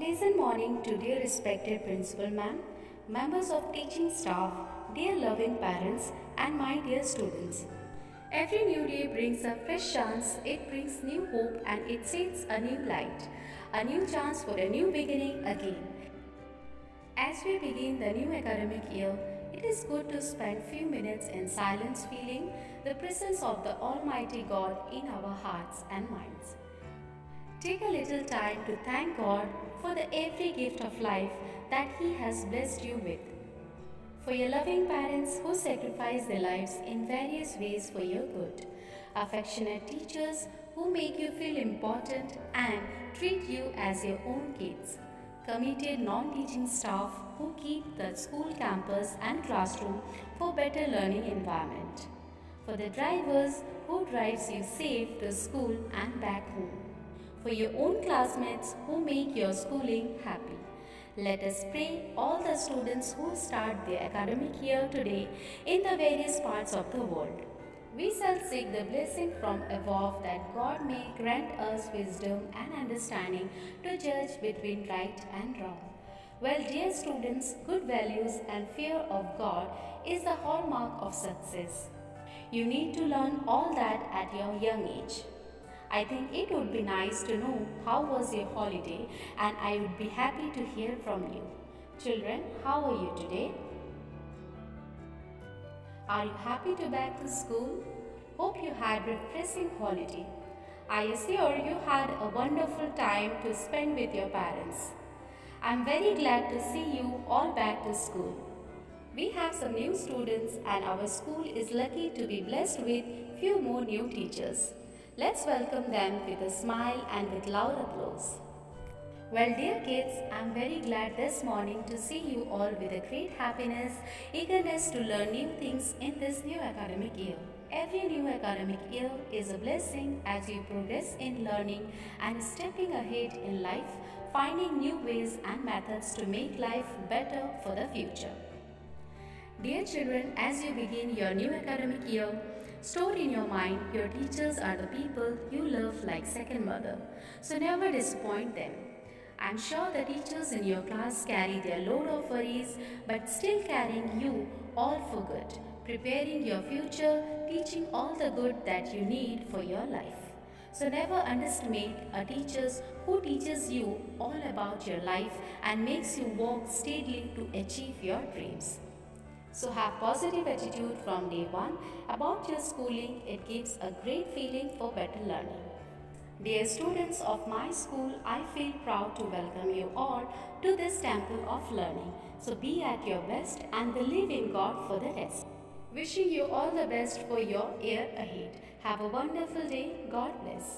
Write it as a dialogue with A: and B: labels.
A: Pleasant morning to dear respected principal ma'am, members of teaching staff, dear loving parents and my dear students. Every new day brings a fresh chance, it brings new hope and it sets a new light, a new chance for a new beginning again. As we begin the new academic year, it is good to spend few minutes in silence feeling the presence of the Almighty God in our hearts and minds. Take a little time to thank God for the every gift of life that He has blessed you with. For your loving parents who sacrifice their lives in various ways for your good. Affectionate teachers who make you feel important and treat you as your own kids. Committed non-teaching staff who keep the school campus and classroom for better learning environment. For the drivers who drives you safe to school and back home. For your own classmates who make your schooling happy. Let us pray all the students who start their academic year today in the various parts of the world. We shall seek the blessing from above that God may grant us wisdom and understanding to judge between right and wrong. Well, dear students, good values and fear of God is the hallmark of success. You need to learn all that at your young age. I think it would be nice to know how was your holiday and I would be happy to hear from you. Children, how are you today? Are you happy to back to school? Hope you had a refreshing holiday. I assure you had a wonderful time to spend with your parents. I'm very glad to see you all back to school. We have some new students and our school is lucky to be blessed with few more new teachers. Let's welcome them with a smile and with loud applause. Well, dear kids, I'm very glad this morning to see you all with a great happiness, eagerness to learn new things in this new academic year. Every new academic year is a blessing as you progress in learning and stepping ahead in life, finding new ways and methods to make life better for the future. Dear children, as you begin your new academic year, store in your mind your teachers are the people you love like second mother, so never disappoint them. I'm sure the teachers in your class carry their load of worries but still carrying you all for good, preparing your future, teaching all the good that you need for your life. So never underestimate a teacher who teaches you all about your life and makes you walk steadily to achieve your dreams. So have positive attitude from day one about your schooling. It gives a great feeling for better learning. Dear students of my school, I feel proud to welcome you all to this temple of learning. So be at your best and believe in God for the rest. Wishing you all the best for your year ahead. Have a wonderful day. God bless.